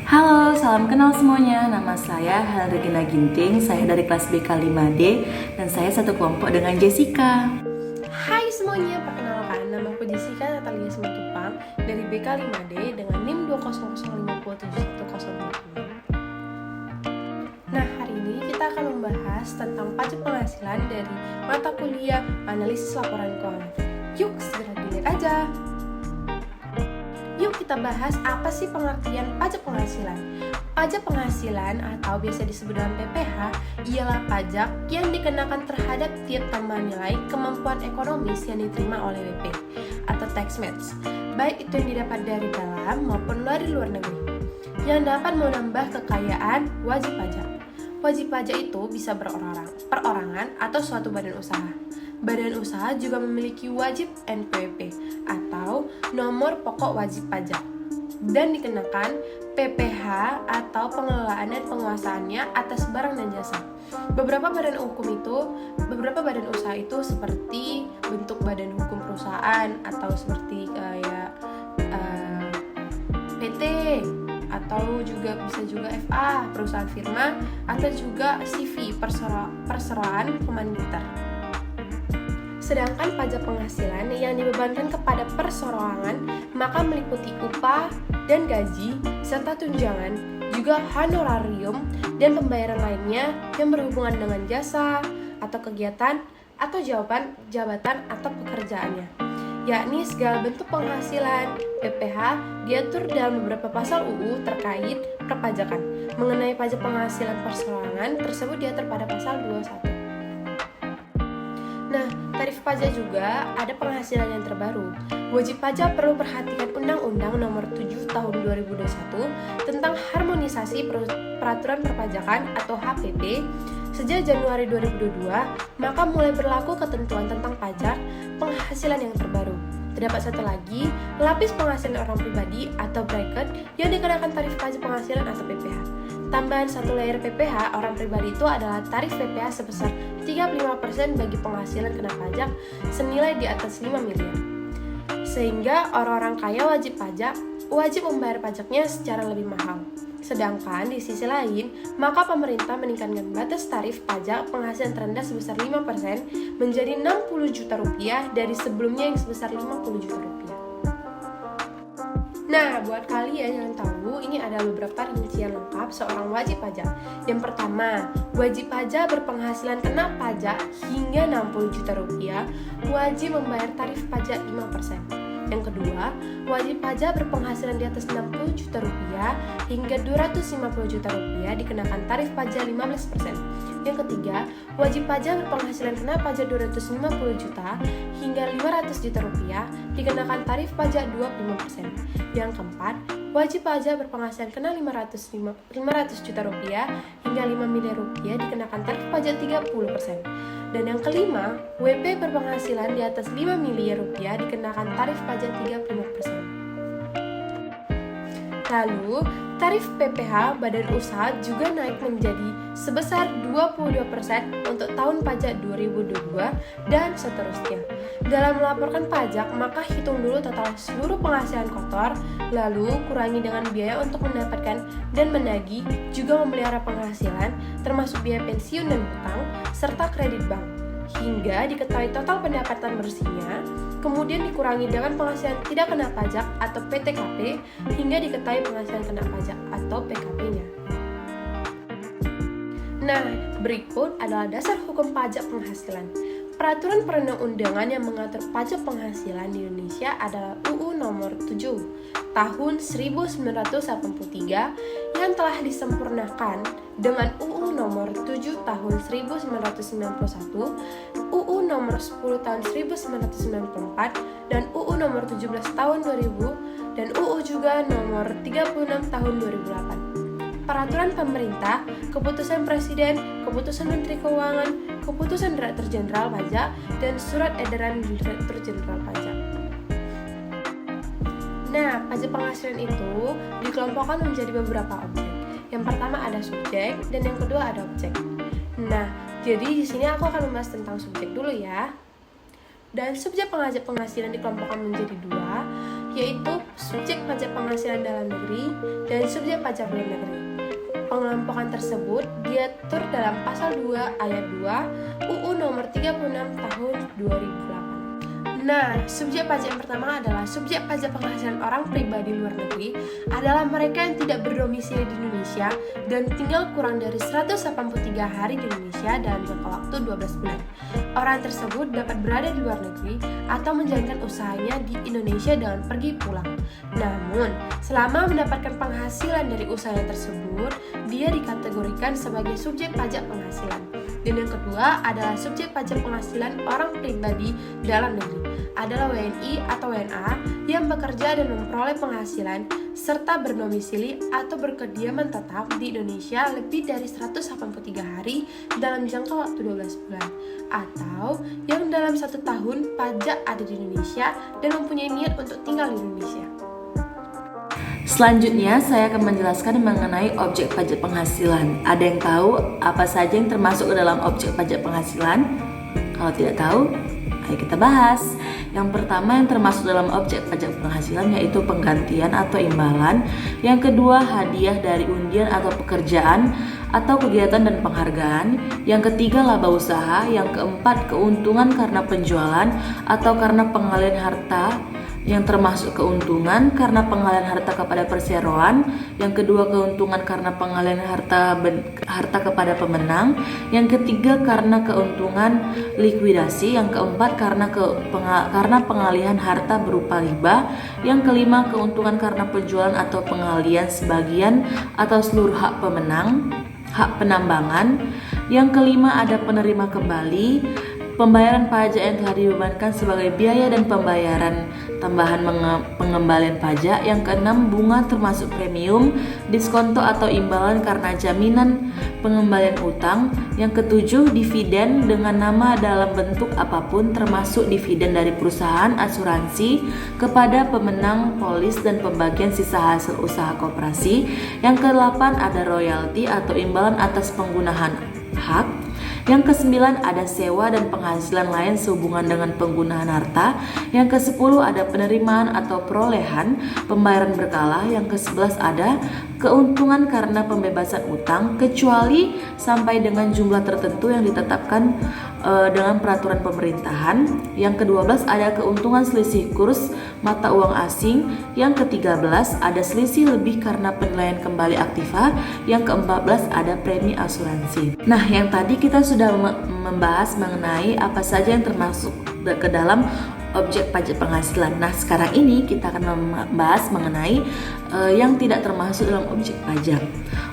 Halo, salam kenal semuanya. Nama saya Hel Regina Ginting. Saya dari kelas BK 5D dan saya satu kelompok dengan Jessica. Hai semuanya, perkenalkan nama aku Jessica Natalia Simatupang dari BK 5D dengan NIM 200507110. Nah, hari ini kita akan membahas tentang pajak penghasilan dari mata kuliah Analisis Laporan Keuangan. Yuk, segera dilihat aja. Yuk kita bahas apa sih pengertian pajak penghasilan. Pajak penghasilan atau biasa disebut dengan PPh ialah pajak yang dikenakan terhadap tiap tambahan nilai kemampuan ekonomis yang diterima oleh WP atau tax match, baik itu yang didapat dari dalam maupun dari luar negeri, yang dapat menambah kekayaan wajib pajak. Wajib pajak itu bisa perorangan atau suatu badan usaha. Badan usaha juga memiliki wajib NPWP atau nomor pokok wajib pajak dan dikenakan PPh atau pengelolaan dan penguasaannya atas barang dan jasa. Beberapa badan usaha itu seperti bentuk badan hukum perusahaan atau seperti kayak PT atau juga bisa juga FA perusahaan firma atau juga CV perseroan komanditer. Sedangkan pajak penghasilan yang dibebankan kepada perseroangan maka meliputi upah dan gaji serta tunjangan, juga honorarium dan pembayaran lainnya yang berhubungan dengan jasa atau kegiatan atau jabatan atau pekerjaannya, yakni segala bentuk penghasilan. PPh diatur dalam beberapa pasal UU terkait perpajakan. Mengenai pajak penghasilan perseroangan tersebut diatur pada pasal 21. Nah, tarif pajak juga ada penghasilan yang terbaru. Wajib pajak perlu perhatikan Undang-Undang Nomor 7 Tahun 2021 tentang Harmonisasi Peraturan Perpajakan atau HPP. Sejak Januari 2022, maka mulai berlaku ketentuan tentang pajak penghasilan yang terbaru. Terdapat satu lagi, lapis penghasilan orang pribadi atau bracket yang dikenakan tarif pajak penghasilan atau PPh. Tambahan satu layer PPh orang pribadi itu adalah tarif PPh sebesar 35% bagi penghasilan kena pajak senilai di atas 5 miliar. Sehingga orang-orang kaya wajib membayar pajaknya secara lebih mahal. Sedangkan di sisi lain, maka pemerintah meningkatkan batas tarif pajak penghasilan terendah sebesar 5% menjadi 60 juta rupiah dari sebelumnya yang sebesar 50 juta rupiah. Nah, buat kalian yang tahu, ini ada beberapa rincian lengkap seorang wajib pajak. Yang pertama, wajib pajak berpenghasilan kena pajak hingga 60 juta rupiah wajib membayar tarif pajak 5%. Yang kedua, wajib pajak berpenghasilan di atas 60 juta rupiah hingga 250 juta rupiah dikenakan tarif pajak 15%. Yang ketiga, wajib pajak berpenghasilan kena pajak 250 juta hingga 500 juta rupiah dikenakan tarif pajak 25%. Yang keempat, wajib pajak berpenghasilan kena 500 juta rupiah hingga 5 miliar rupiah dikenakan tarif pajak 30%. Dan yang kelima, WP berpenghasilan di atas 5 miliar rupiah dikenakan tarif pajak 35%. Lalu, tarif PPh badan usaha juga naik menjadi sebesar 22% untuk tahun pajak 2022 dan seterusnya. Dalam melaporkan pajak, maka hitung dulu total seluruh penghasilan kotor, lalu kurangi dengan biaya untuk mendapatkan dan menagih, juga memelihara penghasilan, termasuk biaya pensiun dan hutang, serta kredit bank, hingga diketahui total pendapatan bersihnya, kemudian dikurangi dengan penghasilan tidak kena pajak atau PTKP, hingga diketahui penghasilan kena pajak atau PKP-nya. Nah, berikut adalah dasar hukum pajak penghasilan. Peraturan perundang-undangan yang mengatur pajak penghasilan di Indonesia adalah UU Nomor 7 Tahun 1983 yang telah disempurnakan dengan UU Nomor 7 Tahun 1991, UU Nomor 10 Tahun 1994, dan UU Nomor 17 Tahun 2000, dan UU juga Nomor 36 Tahun 2008. Peraturan pemerintah, keputusan presiden, keputusan menteri keuangan, keputusan direktur jenderal pajak, dan surat edaran direktur jenderal pajak. Nah, pajak penghasilan itu dikelompokkan menjadi beberapa objek. Yang pertama ada subjek dan yang kedua ada objek. Nah, jadi di sini aku akan membahas tentang subjek dulu ya. Dan subjek pajak penghasilan dikelompokkan menjadi dua, yaitu subjek pajak penghasilan dalam negeri dan subjek pajak luar negeri. Pengelompokan tersebut diatur dalam Pasal 2 Ayat 2 UU Nomor 36 Tahun 2008. Nah, subjek pajak yang pertama adalah subjek pajak penghasilan orang pribadi luar negeri adalah mereka yang tidak berdomisili di Indonesia dan tinggal kurang dari 183 hari di Indonesia dalam jangka waktu 12 bulan. Orang tersebut dapat berada di luar negeri atau menjalankan usahanya di Indonesia dengan pergi pulang. Namun, selama mendapatkan penghasilan dari usahanya tersebut, dia dikategorikan sebagai subjek pajak penghasilan. Dan yang kedua adalah subjek pajak penghasilan orang pribadi dalam negeri adalah WNI atau WNA yang bekerja dan memperoleh penghasilan serta berdomisili atau berkediaman tetap di Indonesia lebih dari 183 hari dalam jangka waktu 12 bulan atau yang dalam 1 tahun pajak ada di Indonesia dan mempunyai niat untuk tinggal di Indonesia. Selanjutnya, saya akan menjelaskan mengenai objek pajak penghasilan. Ada yang tahu apa saja yang termasuk ke dalam objek pajak penghasilan? Kalau tidak tahu, ayo kita bahas. Yang pertama yang termasuk dalam objek pajak penghasilan yaitu penggantian atau imbalan. Yang kedua, hadiah dari undian atau pekerjaan atau kegiatan dan penghargaan. Yang ketiga, laba usaha. Yang keempat, keuntungan karena penjualan atau karena pengalihan harta yang termasuk keuntungan karena pengalihan harta kepada perseroan. Yang kedua, keuntungan karena pengalihan harta kepada pemenang. Yang ketiga, karena keuntungan likuidasi. Yang keempat, karena pengalihan harta berupa riba. Yang kelima, keuntungan karena penjualan atau pengalihan sebagian atau seluruh hak pemenang, hak penambangan. Yang kelima, ada penerima kembali, pembayaran pajak yang telah dibebankan sebagai biaya dan pembayaran tambahan pengembalian pajak. Yang keenam, bunga termasuk premium, diskonto atau imbalan karena jaminan pengembalian utang. Yang ketujuh, dividen dengan nama dalam bentuk apapun termasuk dividen dari perusahaan asuransi kepada pemenang polis dan pembagian sisa hasil usaha koperasi. Yang kedelapan, ada royalti atau imbalan atas penggunaan hak. Yang kesembilan, ada sewa dan penghasilan lain sehubungan dengan penggunaan harta. Yang kesepuluh, ada penerimaan atau perolehan pembayaran berkala. Yang kesebelas, ada keuntungan karena pembebasan utang kecuali sampai dengan jumlah tertentu yang ditetapkan dengan peraturan pemerintahan. Yang ke-12, ada keuntungan selisih kurs mata uang asing. Yang ke-13, ada selisih lebih karena penilaian kembali aktiva. Yang ke-14, ada premi asuransi. Nah, yang tadi kita sudah membahas mengenai apa saja yang termasuk ke dalam objek pajak penghasilan. Nah, sekarang ini kita akan membahas mengenai yang tidak termasuk dalam objek pajak.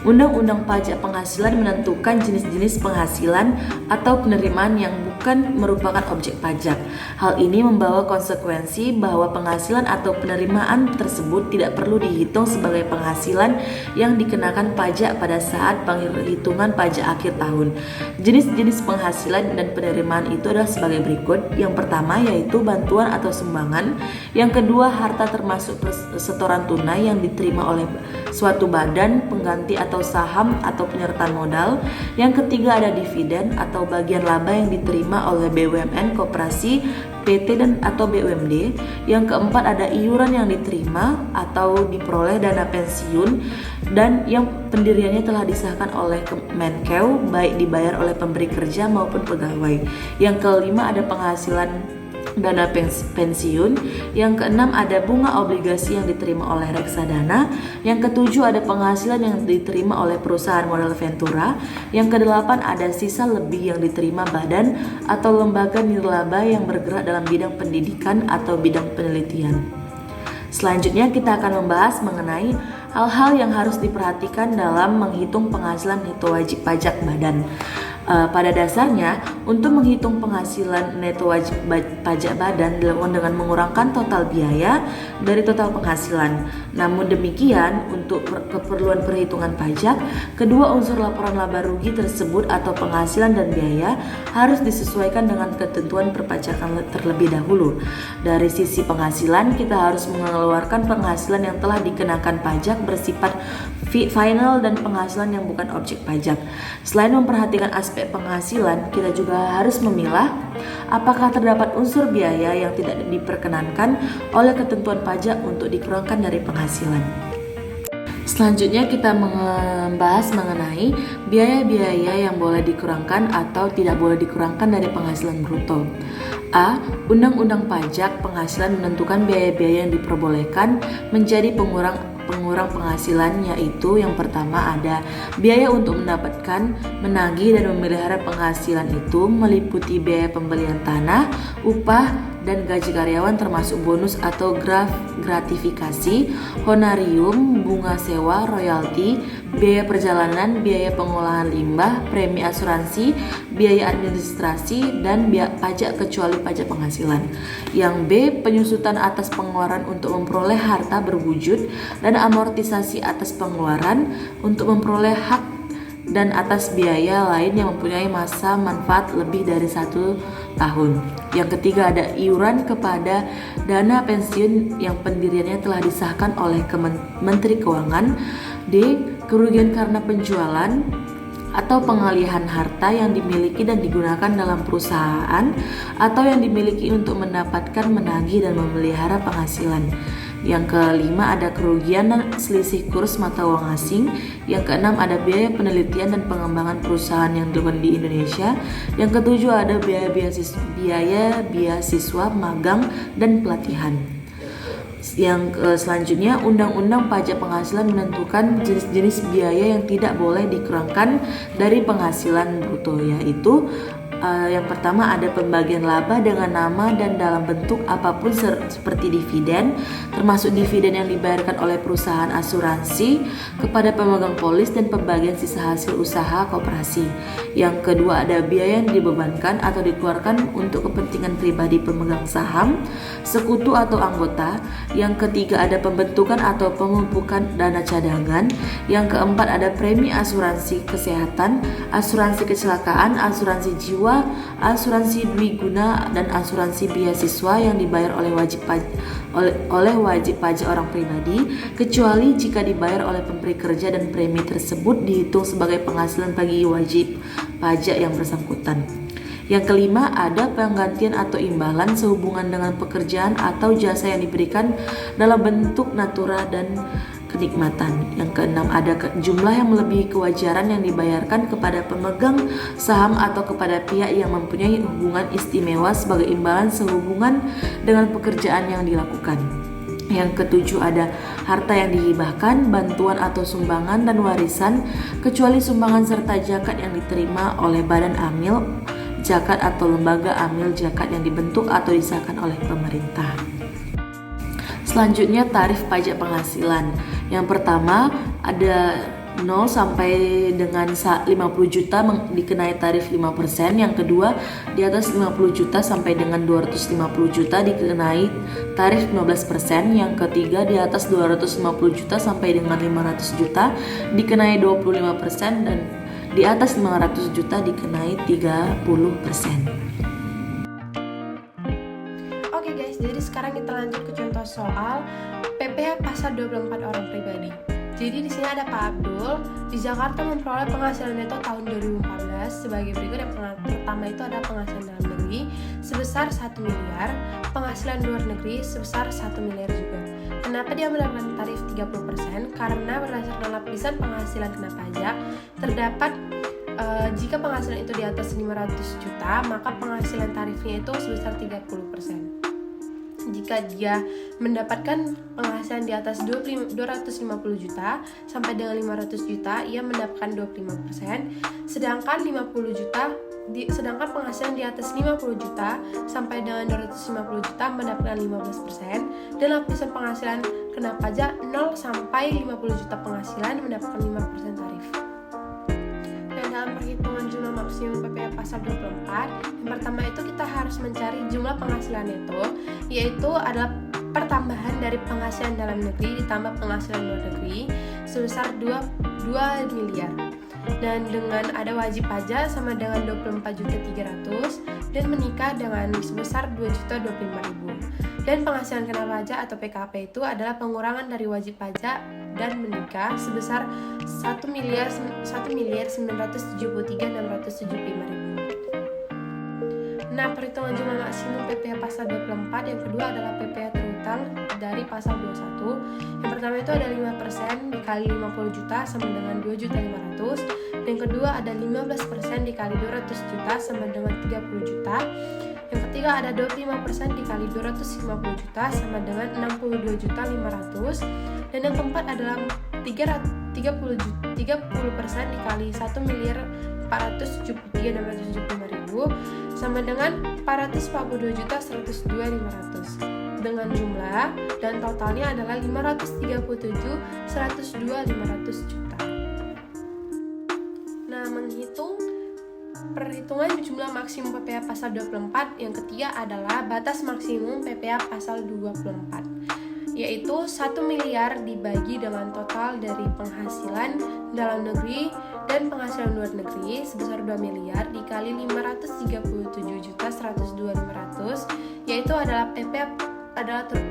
Undang-Undang Pajak Penghasilan menentukan jenis-jenis penghasilan atau penerimaan yang bukan merupakan objek pajak. Hal ini membawa konsekuensi bahwa penghasilan atau penerimaan tersebut tidak perlu dihitung sebagai penghasilan yang dikenakan pajak pada saat penghitungan pajak akhir tahun. Jenis-jenis penghasilan dan penerimaan itu adalah sebagai berikut. Yang pertama yaitu bantuan atau sumbangan. Yang kedua, harta termasuk setoran tunai yang diterima oleh suatu badan pengganti atau saham atau penyertaan modal. Yang ketiga, ada dividen atau bagian laba yang diterima oleh BUMN, koperasi, PT dan atau BUMD. Yang keempat, ada iuran yang diterima atau diperoleh dana pensiun dan yang pendiriannya telah disahkan oleh Kemenkeu, baik dibayar oleh pemberi kerja maupun pegawai. Yang kelima, ada penghasilan dana pensiun. Yang keenam, ada bunga obligasi yang diterima oleh reksadana. Yang ketujuh, ada penghasilan yang diterima oleh perusahaan modal ventura. Yang kedelapan, ada sisa lebih yang diterima badan atau lembaga nirlaba yang bergerak dalam bidang pendidikan atau bidang penelitian. Selanjutnya kita akan membahas mengenai hal-hal yang harus diperhatikan dalam menghitung penghasilan neto wajib pajak badan. Pada dasarnya, untuk menghitung penghasilan neto wajib pajak badan dilakukan dengan mengurangkan total biaya dari total penghasilan. Namun demikian, untuk keperluan perhitungan pajak, kedua unsur laporan laba rugi tersebut atau penghasilan dan biaya harus disesuaikan dengan ketentuan perpajakan terlebih dahulu. Dari sisi penghasilan, kita harus mengeluarkan penghasilan yang telah dikenakan pajak bersifat final dan penghasilan yang bukan objek pajak. Selain memperhatikan aspek penghasilan, kita juga harus memilah apakah terdapat unsur biaya yang tidak diperkenankan oleh ketentuan pajak untuk dikurangkan dari penghasilan. Selanjutnya kita membahas mengenai biaya-biaya yang boleh dikurangkan atau tidak boleh dikurangkan dari penghasilan bruto. A. Undang-undang pajak penghasilan menentukan biaya-biaya yang diperbolehkan menjadi pengurang penghasilan, yaitu yang pertama ada biaya untuk mendapatkan, menagih dan memelihara penghasilan itu meliputi biaya pembelian tanah, upah, dan gaji karyawan termasuk bonus atau gratifikasi, honorium, bunga sewa, royalti, biaya perjalanan, biaya pengolahan limbah, premi asuransi, biaya administrasi, dan biaya pajak kecuali pajak penghasilan. Yang B. Penyusutan atas pengeluaran untuk memperoleh harta berwujud dan amortisasi atas pengeluaran untuk memperoleh hak dan atas biaya lain yang mempunyai masa manfaat lebih dari 1 tahun. Yang ketiga ada iuran kepada dana pensiun yang pendiriannya telah disahkan oleh Menteri Keuangan. D. Kerugian karena penjualan atau pengalihan harta yang dimiliki dan digunakan dalam perusahaan atau yang dimiliki untuk mendapatkan, menagih, dan memelihara penghasilan. Yang kelima ada kerugian dan selisih kurs mata uang asing. Yang keenam ada biaya penelitian dan pengembangan perusahaan yang dilakukan di Indonesia. Yang ketujuh ada biaya beasiswa, magang, dan pelatihan. Yang selanjutnya, Undang-Undang Pajak Penghasilan menentukan jenis-jenis biaya yang tidak boleh dikurangkan dari penghasilan bruto, yaitu yang pertama ada pembagian laba dengan nama dan dalam bentuk apapun seperti dividen, termasuk dividen yang dibayarkan oleh perusahaan asuransi kepada pemegang polis dan pembagian sisa hasil usaha koperasi. Yang kedua ada biaya yang dibebankan atau dikeluarkan untuk kepentingan pribadi pemegang saham, sekutu atau anggota. Yang ketiga ada pembentukan atau pemupukan dana cadangan. Yang keempat ada premi asuransi kesehatan, asuransi kecelakaan, asuransi jiwa, asuransi dwiguna, dan asuransi beasiswa yang dibayar oleh wajib pajak orang pribadi, kecuali jika dibayar oleh pemberi kerja dan premi tersebut dihitung sebagai penghasilan bagi wajib pajak yang bersangkutan. Yang kelima ada penggantian atau imbalan sehubungan dengan pekerjaan atau jasa yang diberikan dalam bentuk natura dan kenikmatan. Yang keenam ada jumlah yang melebihi kewajaran yang dibayarkan kepada pemegang saham atau kepada pihak yang mempunyai hubungan istimewa sebagai imbalan sehubungan dengan pekerjaan yang dilakukan. Yang ketujuh ada harta yang dihibahkan, bantuan atau sumbangan dan warisan, kecuali sumbangan serta zakat yang diterima oleh badan amil zakat atau lembaga amil zakat yang dibentuk atau disahkan oleh pemerintah. Selanjutnya tarif pajak penghasilan. Yang pertama ada 0 sampai dengan 50 juta dikenai tarif 5%. Yang kedua di atas 50 juta sampai dengan 250 juta dikenai tarif 15%. Yang ketiga di atas 250 juta sampai dengan 500 juta dikenai 25%. Dan di atas 500 juta dikenai 30%. Oke guys, jadi sekarang kita lanjut ke contoh soal PPh pasar 24 orang pribadi. Jadi di sini ada Pak Abdul di Jakarta memperoleh penghasilan neto tahun 2014 sebagai berikut. Yang pertama itu ada penghasilan dalam negeri sebesar 1 miliar, penghasilan luar negeri sebesar 1 miliar juga. Kenapa dia mendapatkan tarif 30%? Karena berdasarkan lapisan penghasilan kena pajak terdapat jika penghasilan itu di atas 500 juta, maka penghasilan tarifnya itu sebesar 30%. Jika dia mendapatkan penghasilan di atas 250 juta sampai dengan 500 juta, ia mendapatkan 25%. Sedangkan penghasilan di atas 50 juta sampai dengan 250 juta mendapatkan 15%. Dan lapisan penghasilan kena pajak 0 sampai 50 juta penghasilan mendapatkan 5% tarif. Dalam perhitungan jumlah maksimum PPh pasal 24, yang pertama itu kita harus mencari jumlah penghasilan neto, yaitu adalah pertambahan dari penghasilan dalam negeri ditambah penghasilan luar negeri sebesar 2 miliar. Dan dengan ada wajib pajak sama dengan 24.300.000 dan menikah dengan sebesar 2.025.000. Dan penghasilan kena pajak atau PKP itu adalah pengurangan dari wajib pajak dan menikah sebesar 1.973.675.000. Nah, perhitungan jumlah maksimum PPh pasal 24 yang kedua adalah PPh terutang dari pasal 21. Yang pertama itu ada 5% dikali 50 juta sama dengan 2.500.000. Yang kedua ada 15% dikali 200 juta sama dengan 30 juta. Yang ketiga ada 25% dikali 250 juta sama dengan 62.500.000. Dan yang keempat adalah 30% dikali 1.473.675.000 sama dengan 442.102.500 dengan jumlah dan totalnya adalah 537.102.500 juta. Nah, menghitung perhitungan jumlah maksimum PPh pasal 24 yang ketiga adalah batas maksimum PPh pasal 24, yaitu 1 miliar dibagi dengan total dari penghasilan dalam negeri dan penghasilan luar negeri sebesar 2 miliar dikali 537.102.500, yaitu adalah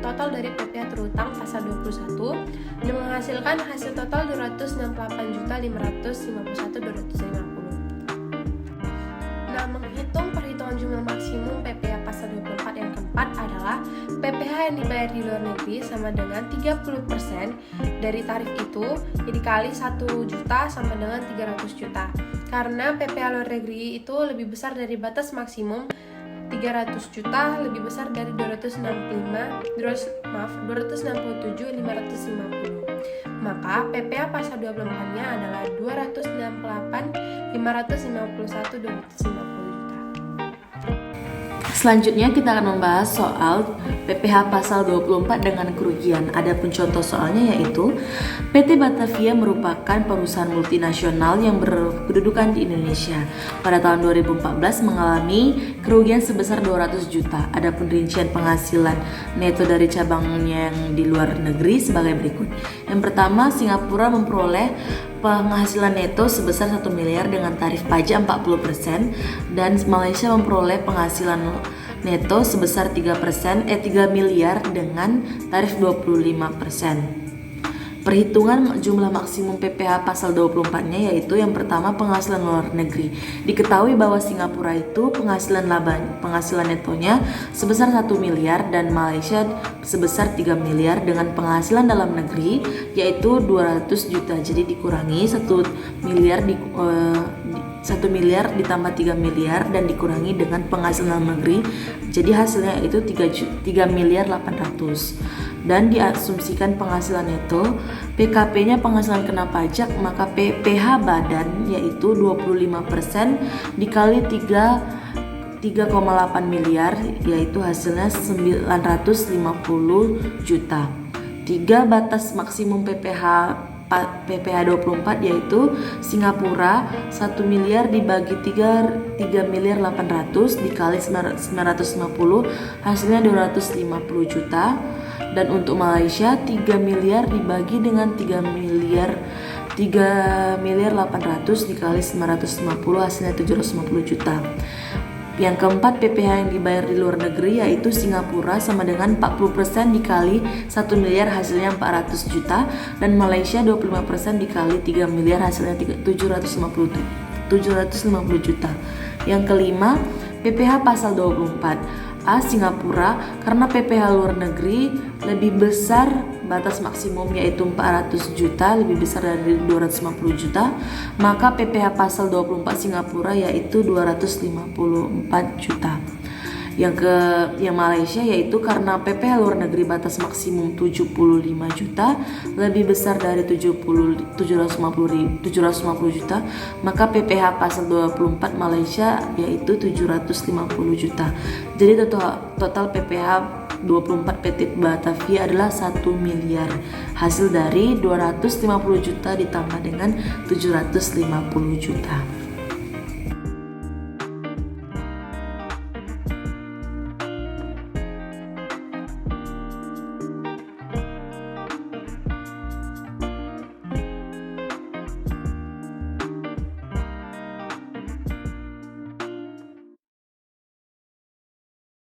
total dari PPh terutang pasal 21 dan menghasilkan hasil total 268.551.250. Nah, menghitung perhitungan jumlah maksimum PPh pasal 24 yang keempat adalah PPh yang dibayar di luar negeri sama dengan 30% dari tarif itu dikali 1 juta sama dengan 300 juta. Karena PPh luar negeri itu lebih besar dari batas maksimum 300 juta, lebih besar dari 267.550. Maka PPh pasal 24-nya adalah 268.551.250 juta. Selanjutnya kita akan membahas soal PPh pasal 24 dengan kerugian. Adapun contoh soalnya yaitu PT Batavia merupakan perusahaan multinasional yang berkedudukan di Indonesia. Pada tahun 2014 mengalami kerugian sebesar 200 juta. Adapun rincian penghasilan neto dari cabangnya yang di luar negeri sebagai berikut. Yang pertama, Singapura memperoleh penghasilan neto sebesar 1 miliar dengan tarif pajak 40% dan Malaysia memperoleh penghasilan neto sebesar 3 miliar dengan tarif 25%. Perhitungan jumlah maksimum PPh pasal 24-nya yaitu yang pertama penghasilan luar negeri. Diketahui bahwa Singapura itu penghasilan netonya sebesar 1 miliar dan Malaysia sebesar 3 miliar dengan penghasilan dalam negeri yaitu 200 juta. Jadi dikurangi 1 miliar ditambah 3 miliar dan dikurangi dengan penghasilan dalam negeri. Jadi hasilnya itu 3 miliar 800. Dan diasumsikan penghasilan neto, PKP-nya penghasilan kena pajak, maka PPh badan yaitu 25% dikali 3,8 miliar yaitu hasilnya 950 juta. 3 batas maksimum PPh 24 yaitu Singapura 1 miliar dibagi 3 miliar 800 dikali 950 hasilnya 250 juta. Dan untuk Malaysia 3 miliar dibagi dengan 3 miliar 800 dikali 950 hasilnya 750 juta. Yang keempat, PPh yang dibayar di luar negeri yaitu Singapura sama dengan 40% dikali 1 miliar hasilnya 400 juta dan Malaysia 25% dikali 3 miliar hasilnya 750 juta. Yang kelima, PPh pasal 24 A. Singapura karena PPh luar negeri lebih besar batas maksimum yaitu 400 juta lebih besar dari 250 juta maka PPh pasal 24 Singapura yaitu 254 juta. Yang Malaysia yaitu karena PPh luar negeri batas maksimum 75 juta lebih besar dari 750 juta maka PPh pasal 24 Malaysia yaitu 750 juta. Jadi total PPh 24 PT Batavia adalah 1 miliar hasil dari 250 juta ditambah dengan 750 juta.